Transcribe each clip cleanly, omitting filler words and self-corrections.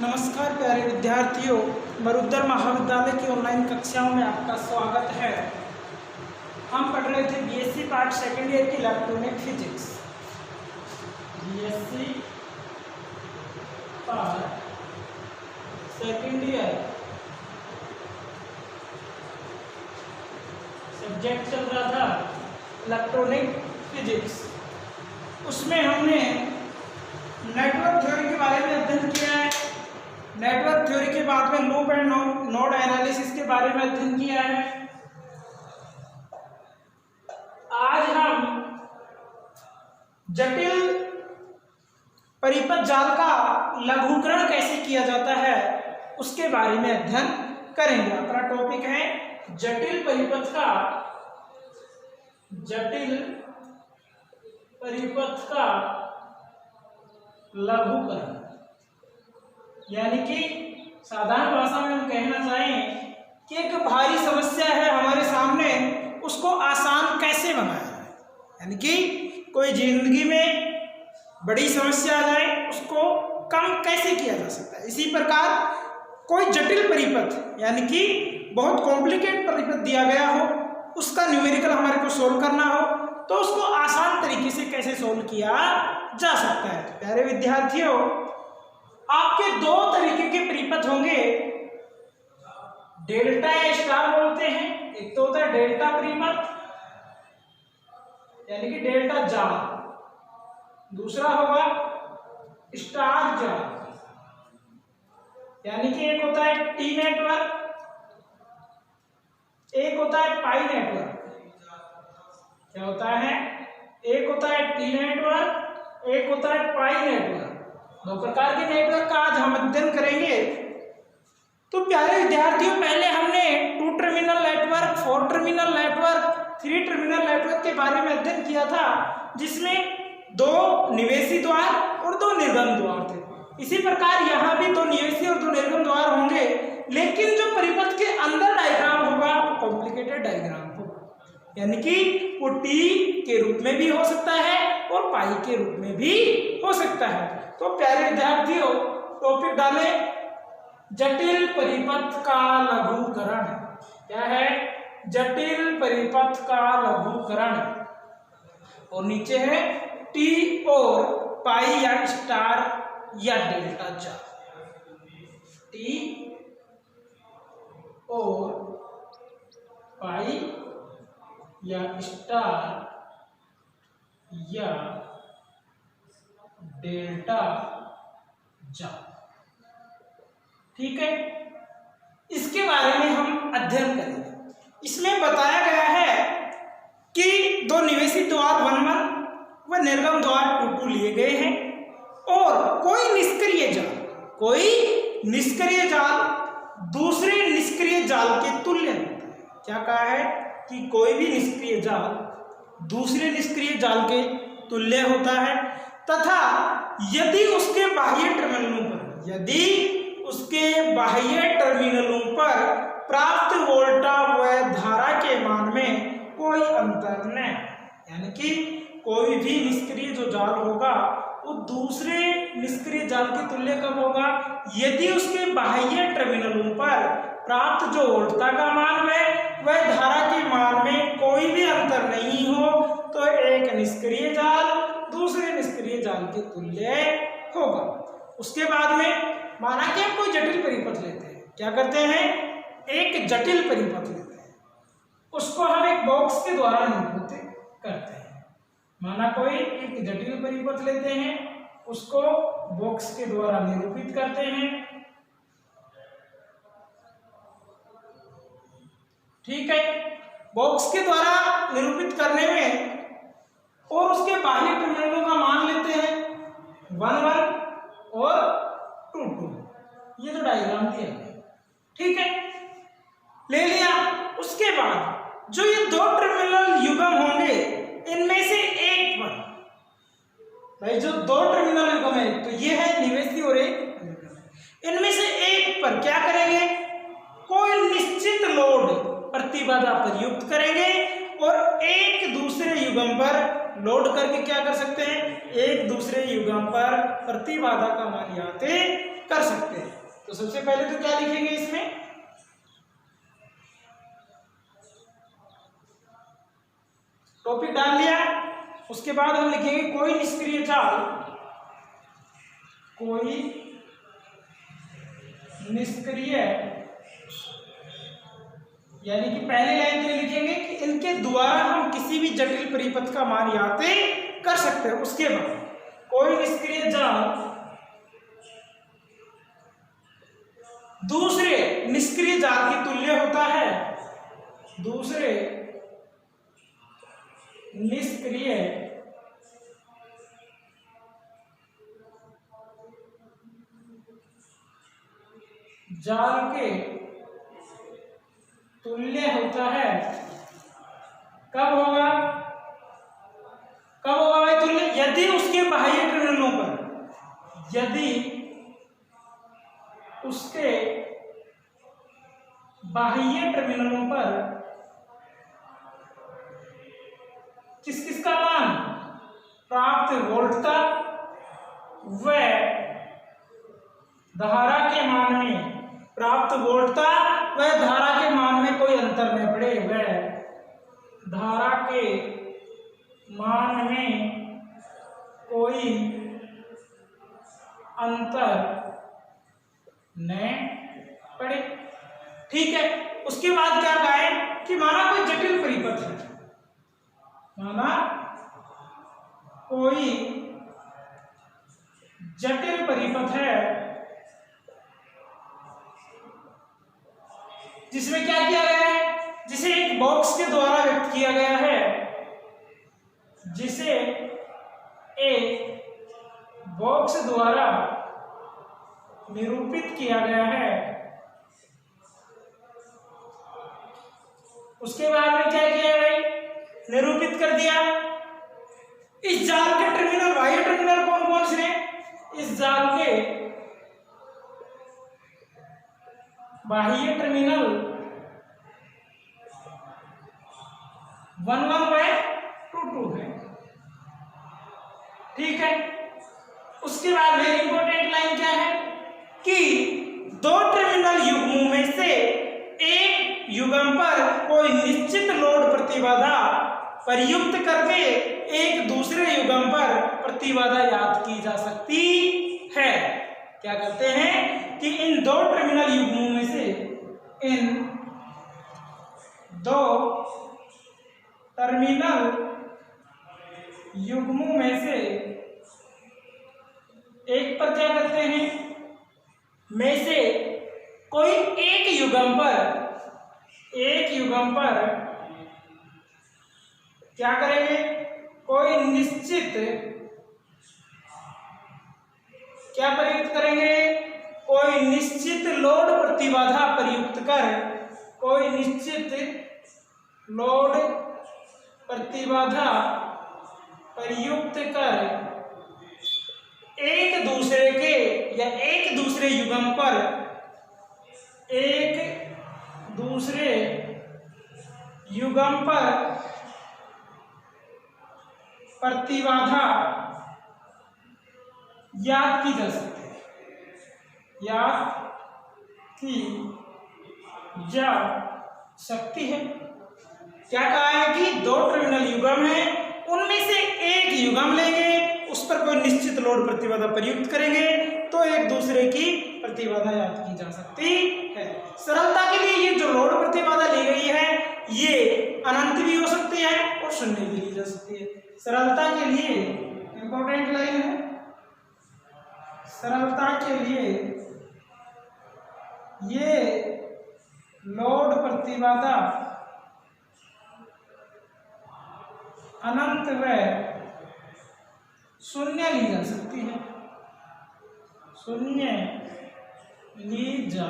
नमस्कार प्यारे विद्यार्थियों, मरुधर महाविद्यालय की ऑनलाइन कक्षाओं में आपका स्वागत है। हम पढ़ रहे थे बीएससी पार्ट सेकेंड ईयर की electronic physics. BSc part second year subject चल रहा था इलेक्ट्रॉनिक फिजिक्स। उसमें हमने नेटवर्क थ्योरी के बारे में अध्ययन किया है। नेटवर्क थ्योरी के बाद में लूप एंड नोड एनालिसिस के बारे में अध्ययन किया है। आज हम जटिल परिपथ जाल का लघुकरण कैसे किया जाता है उसके बारे में अध्ययन करेंगे। अपना टॉपिक है जटिल परिपथ का लघुकरण। यानी कि साधारण भाषा में हम कहना चाहें कि एक भारी समस्या है हमारे सामने, उसको आसान कैसे बनाया जाए। यानी कि कोई जिंदगी में बड़ी समस्या आ जाए उसको कम कैसे किया जा सकता है। इसी प्रकार कोई जटिल परिपथ यानी कि बहुत कॉम्प्लिकेट परिपथ दिया गया हो, उसका न्यूमेरिकल हमारे को सोल्व करना हो तो उसको आसान तरीके से कैसे सोल्व किया जा सकता है। तो प्यारे विद्यार्थियों, आपके दो तरीके के परिपथ होंगे, डेल्टा या स्टार बोलते हैं। एक तो होता है डेल्टा परिपथ यानी कि डेल्टा जाल, दूसरा होगा स्टार जाल यानी कि एक होता है टी नेटवर्क, एक होता है पाई नेटवर्क। क्या होता है? एक होता है टी नेटवर्क, एक होता है पाई नेटवर्क। दो प्रकार के नेटवर्क का आज हम अध्ययन करेंगे। तो प्यारे विद्यार्थियों, पहले हमने 2 terminal network, 4 terminal network, 3 terminal network के बारे में अध्ययन किया था, जिसमें 2 निवेशी द्वार और 2 निर्गम द्वार थे। इसी प्रकार यहाँ भी 2 निवेशी और 2 निर्गम द्वार होंगे, लेकिन जो परिपथ के अंदर डायग्राम होगा वो कॉम्प्लिकेटेड डायग्राम होगा। यानी कि वो टी के रूप में भी हो सकता है और पाई के रूप में भी हो सकता है। तो प्यारे विद्यार्थियों, टॉपिक डाले जटिल परिपथ का लघुकरण। क्या है? जटिल परिपथ का लघुकरण। और नीचे है टी और पाई या स्टार या डेल्टा जाल। टी और पाई या स्टार या डेल्टा जाल। ठीक है, इसके बारे में हम अध्ययन करेंगे। इसमें बताया गया है कि 2 निवेशी द्वार 1-1 व निर्गम द्वार 2-2 लिए गए हैं और कोई निष्क्रिय जाल दूसरे निष्क्रिय जाल के तुल्य होता है। क्या कहा है? कि कोई भी निष्क्रिय जाल दूसरे निष्क्रिय जाल के तुल्य होता है तथा यदि उसके बाह्य टर्मिनलों पर प्राप्त वोल्टा व धारा के मान में कोई अंतर न, यानी कि कोई भी निष्क्रिय जो जाल होगा वो दूसरे निष्क्रिय जाल के तुल्य कब होगा? यदि उसके बाह्य टर्मिनलों पर प्राप्त जो वोल्टता का मान है वह धारा के मान में कोई भी अंतर नहीं हो, तो एक निष्क्रिय जाल दूसरे निष्क्रिय जाल के तुल्य होगा। उसके बाद में माना कि हम कोई जटिल परिपथ लेते हैं। क्या करते हैं? एक जटिल परिपथ लेते हैं, उसको हम एक बॉक्स के द्वारा निरूपित करते हैं। माना कोई एक जटिल परिपथ लेते हैं, उसको बॉक्स के द्वारा निरूपित करते हैं। ठीक है, बॉक्स के द्वारा निरूपित करने में और उसके बाह्य टर्मिनलों का मान लेते हैं 1-1 और 2-2। ये जो डायग्राम दिया है, ठीक है, ले लिया। उसके बाद जो ये 2 टर्मिनल युग्म होंगे, इनमें से एक पर भाई जो 2 टर्मिनल युग्म है, तो ये है निवेशी और एक निर्गम है। इनमें से एक पर क्या करेंगे? कोई निश्चित लोड प्रतिबाधा प्रयुक्त करेंगे और एक दूसरे युग्म पर लोड करके क्या कर सकते हैं, एक दूसरे युग्म पर प्रतिबाधा का मान ज्ञात कर सकते हैं। तो सबसे पहले तो क्या लिखेंगे इसमें, टॉपिक डाल लिया। उसके बाद हम लिखेंगे कोई निष्क्रिय जाल, कोई निष्क्रिय, यानी कि पहली लाइन पे लिखेंगे कि इनके द्वारा हम किसी भी जटिल परिपथ का मान ज्ञात कर सकते हैं। उसके बाद कोई निष्क्रिय जाल दूसरे निष्क्रिय जाल के तुल्य होता है, दूसरे निष्क्रिय जाल के तुल्य होता है। कब होगा, कब होगा भाई तुल्य, यदि उसके बाह्य टर्मिनलों पर, यदि उसके बाह्य टर्मिनलों पर किस किस का मान, प्राप्त वोल्टता व धारा के मान में, प्राप्त वोल्टता व धारा के मान में कोई अंतर न पड़े, वह धारा के मान में कोई अंतर न पड़े। ठीक है, उसके बाद क्या कहा है कि माना कोई जटिल परिपथ है, माना कोई जटिल परिपथ है जिसमें क्या किया गया है, जिसे एक बॉक्स के द्वारा व्यक्त किया गया है, जिसे एक बॉक्स द्वारा निरूपित किया गया है। उसके बाद में क्या किया भाई, निरूपित कर दिया। इस जाल के टर्मिनल, बाह्य टर्मिनल कौन कौन से हैं, इस जाल के बाह्य टर्मिनल 1 1 व 2 2 है। ठीक है, उसके बाद वेरी इंपॉर्टेंट लाइन क्या है कि दो टर्मिनल युग्मों में से एक युग्म पर कोई निश्चित लोड प्रतिबाधा प्रयुक्त करके एक दूसरे युग्म पर प्रतिबाधा ज्ञात की जा सकती है। क्या करते हैं कि इन दो टर्मिनल युग्मों में से, इन दो टर्मिनल युग्मों में से एक पर क्या करते हैं, में से कोई एक युग्म पर, एक युग्म पर क्या करेंगे, कोई निश्चित क्या प्रयुक्त करेंगे, कोई निश्चित लोड प्रतिबाधा प्रयुक्त कर, कोई निश्चित लोड प्रतिबाधा प्रयुक्त कर एक दूसरे के या एक दूसरे युग्म पर, एक दूसरे युग्म पर प्रतिबाधा ज्ञात की जा सकती है, ज्ञात की जा सकती है। क्या कहा है कि दो टर्मिनल युग्म है, उनमें से एक युग्म लेंगे, उस पर कोई निश्चित लोड प्रतिबाधा प्रयुक्त करेंगे तो एक दूसरे की प्रतिबाधा ज्ञात की जा सकती है। सरलता के लिए ये जो लोड प्रतिबाधा ली गई है ये अनंत भी हो सकती है और शून्य भी ली जा सकती है। सरलता के लिए इंपॉर्टेंट लाइन है, सरलता के लिए ये लोड प्रतिबाधा अनंत व शून्य ली जा सकती है, शून्य ली जा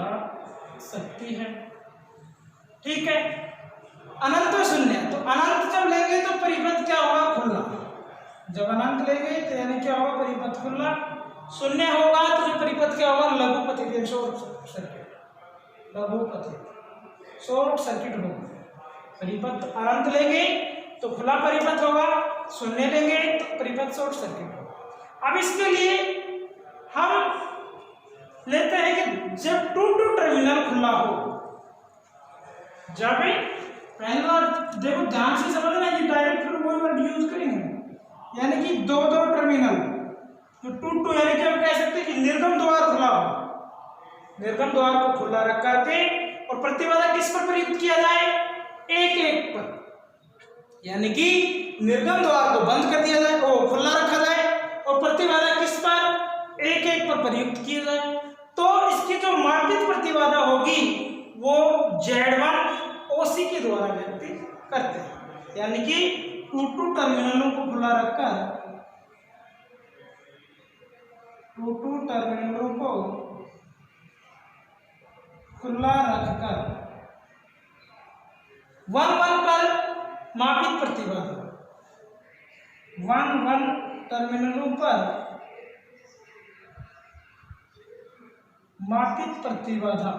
सकती है। ठीक है, अनंत व शून्य, तो अनंत जब लेंगे तो परिपथ क्या होगा, खुला। जब अनंत लेंगे तो यानी क्या होगा, परिपथ खुला। शून्य होगा तो जो परिपथ क्या होगा, लघुपथित, शॉर्ट सर्किट, लघुपथित शॉर्ट सर्किट होगा। परिपथ अनंत लेंगे तो खुला परिपथ होगा, शून्य लेंगे तो परिपथ शॉर्ट सर्किट हो। अब इसके लिए हम लेते हैं कि जब टू टर्मिनल खुला हो, जब पहली बार देखो ध्यान से समझना, ये डायरेक्ट वही वर्ड यूज करेंगे, यानी कि दो टर्मिनल, तो टू यानी कि हम कह सकते हैं कि निर्गम द्वार खुला हो, निर्गम द्वार को खुला रख करके और प्रतिबाधा किस पर प्रयुक्त किया जाए, एक एक पर, यानी कि निर्गम द्वार को बंद कर दिया जाए, वो खुला रखा जाए और प्रतिबाधा किस पर, एक एक पर प्रयुक्त किया जाए। तो इसकी जो मापित प्रतिबाधा होगी वो Z1 OC के द्वारा व्यक्त करते हैं, यानी कि टू टर्मिनलों को खुला रखकर, टू टर्मिनलों को खुला रखकर 1-1 पर मापित प्रतिबाधा, 1-1 टर्मिनलों पर मापित प्रतिबाधा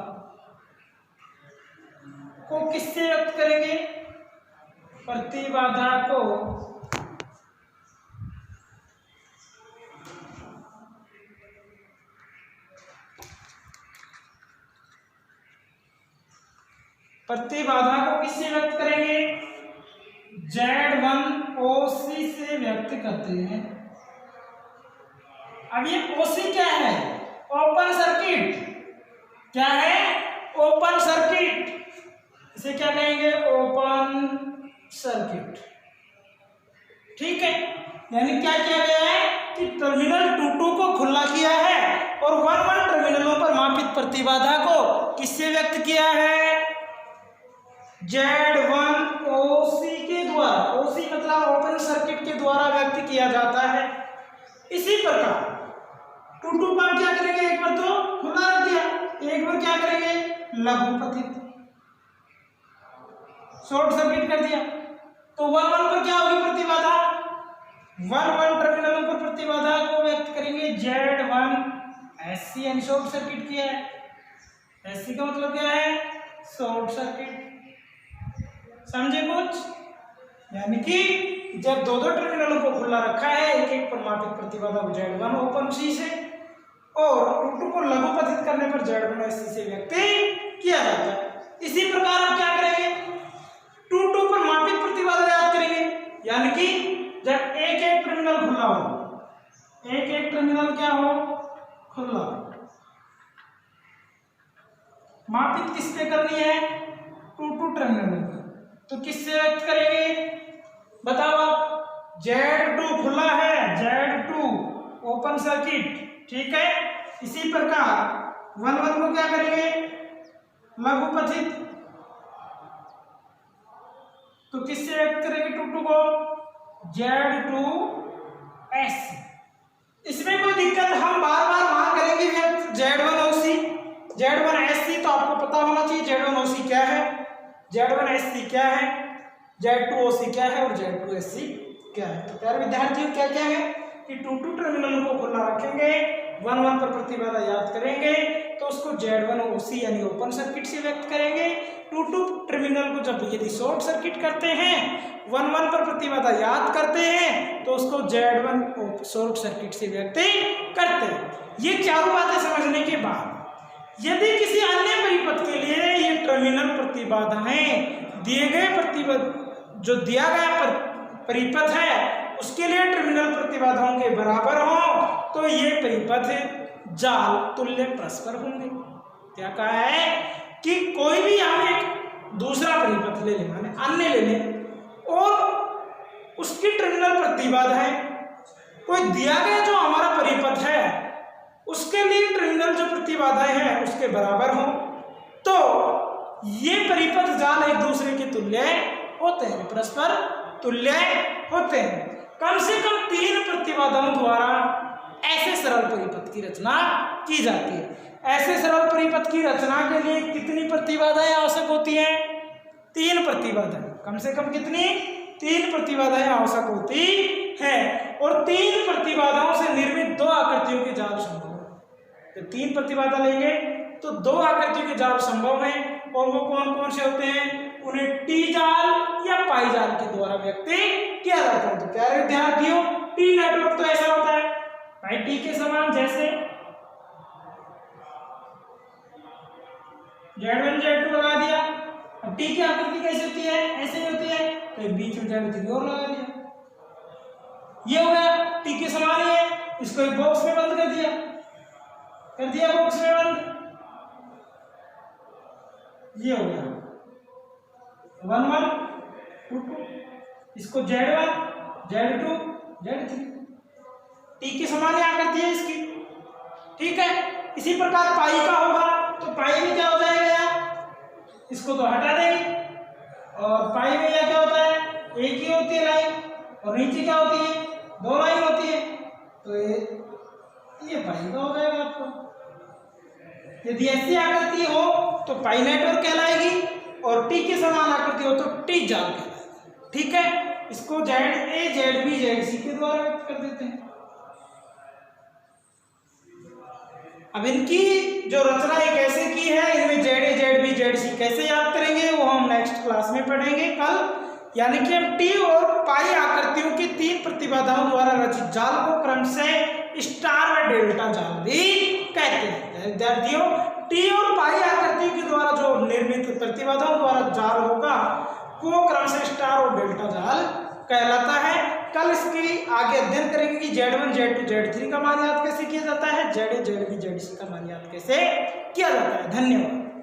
को किससे व्यक्त करेंगे, प्रतिबाधा को किससे व्यक्त करेंगे, Z1 OC से व्यक्त करते हैं। अब ये OC क्या है, ओपन सर्किट, क्या है, ओपन सर्किट, इसे क्या कहेंगे, ओपन सर्किट, ठीक है। यानी क्या किया गया है कि टर्मिनल 2 को खुला किया है और 1-1 टर्मिनलों पर मापित प्रतिबाधा को किससे व्यक्त किया है, Z1 OC के द्वारा, OC मतलब ओपन सर्किट के द्वारा व्यक्त किया जाता है। इसी प्रकार 2 को हम क्या करेंगे, एक बार तो खुला रख दिया, एक बार क्या करेंगे, लघु पथित, शॉर्ट सर्किट कर दिया, तो 1-1 पर क्या होगी प्रतिबाधा, 1-1 टर्मिनलों पर प्रतिबाधा को व्यक्त करेंगे Z1 SC, यानी शॉर्ट सर्किट किया है, SC का मतलब क्या है, शॉर्ट सर्किट, समझे कुछ, यानी कि जब दो टर्मिनलों को खुला रखा है, एक एक पर मापित प्रतिबाधा Z1 ओपन C से और 2 को लघु पथित करने पर Z1 SC से व्यक्त किया जाता है। इसी प्रकार हम क्या करेंगे, 2 पर मापित प्रतिबाधा याद करेंगे, यानी कि जब एक एक टर्मिनल खुला हो, एक एक टर्मिनल क्या हो, खुला, मापित किस पे करनी है, 2 टर्मिनल, तो किससे व्यक्त करेंगे, बताओ आप, Z2 खुला है, Z2 ओपन सर्किट, ठीक है। इसी प्रकार 1-1 को क्या करेंगे, लघु पथित, तो किससे व्यक्त करेंगे 2 को, Z2 SC। इसमें कोई दिक्कत, हम बार बार वहां करेंगे व्यक्त Z1 OC, Z1 SC, तो आपको पता होना चाहिए Z1 OC क्या है, Z1 SC क्या है, Z2 OC क्या है और Z2 SC क्या है। तो प्यारे विद्यार्थियों, क्या क्या है कि 2 टर्मिनलों को खुला रखेंगे, 1-1 पर प्रतिबाधा याद करेंगे, तो उसको Z1 OC यानी ओपन सर्किट से व्यक्त करेंगे। 2 टर्मिनल को जब यदि शॉर्ट सर्किट करते हैं, 1-1 पर प्रतिबाधा याद करते हैं, तो उसको Z1 शॉर्ट सर्किट से व्यक्त करते हैं। ये चारों बातें समझने के बाद यदि किसी अन्य परिपथ के लिए ये टर्मिनल प्रतिबाधाएं दिए गए जो दिया गया परिपथ है उसके लिए टर्मिनल प्रतिबाधाओं के बराबर हो, तो ये परिपथ जाल तुल्य परस्पर होंगे। क्या कहा है कि कोई भी हम एक दूसरा परिपथ ले लें, माने अन्य ले लें, और उसकी टर्मिनल प्रतिबाधाएं कोई दिया गया जो हमारा परिपथ है उसके लिए टर्मिनल जो प्रतिबाधाएं हैं उसके बराबर हो, तो ये परिपथ जाल एक दूसरे के तुल्य होते हैं, परस्पर तुल्य होते हैं। कम से कम 3 प्रतिबाधाओं द्वारा ऐसे सरल परिपथ की रचना की जाती है। ऐसे सरल परिपथ की रचना के लिए कितनी प्रतिबाधाएं आवश्यक होती हैं, 3 प्रतिबाधाएं, कम से कम कितनी, 3 प्रतिबाधाएं आवश्यक होती है। और 3 प्रतिबाधाओं से निर्मित 2 आकृतियों के जाल संभव है। जब 3 प्रतिबाधा लेंगे तो 2 आकृतियों के जाल संभव है, और वो कौन कौन से होते हैं, उन्हें टी जाल या पाई जाल के द्वारा व्यक्त किया जाता है। तो प्यारे विद्यार्थियों, टी नेटवर्क तो ऐसा होता है भाई टी के समान, जैसे Z1 Z2 लगा दिया। अब टी की आकृति कैसे होती है, ऐसे ही होती है, तो बीच में Z3 और लगा दिया, ये हो गया टी के समान ही है। इसको एक बॉक्स में बंद कर दिया बॉक्स में बंद, ये हो गया 1 1 2 2, इसको Z1 Z2 Z3, टी की समान आकृति है इसकी, ठीक है। इसी प्रकार पाई का होगा, तो पाई में क्या हो जाएगा यार, इसको तो हटा देंगे, और पाई में यह क्या होता है, एक ही होती है लाइन, और नीचे क्या होती है, 2 लाइन होती है, तो ये पाई का हो जाएगा आपको। यदि ऐसी आकृति हो तो पाई नेटवर्क कहलाएगी, और टी के समान आकृति हो तो टी जाल कहलाएगी, ठीक है। इसको ZA ZB ZC के द्वारा व्यक्त कर देते हैं। अब इनकी जो रचना है कैसे की है, इनमें ZA ZB ZC कैसे याद करेंगे वो हम नेक्स्ट क्लास में पढ़ेंगे कल। यानी कि हम टी और पाई आकृतियों की 3 प्रतिबाधाओं द्वारा रचित जाल को क्रम से स्टार व डेल्टा जाल भी कहते हैं। विद्यार्थियों, टी और पाई आकृतियों के द्वारा जो निर्मित प्रतिबाधाओं द्वारा जाल होगा वो क्रम से स्टार और डेल्टा जाल कहलाता है। कल इसकी आगे अध्ययन करेंगे कि Z1 Z2 Z3 का मान याद कैसे किया जाता है, ZA ZB ZC का मान याद कैसे किया जाता है। धन्यवाद।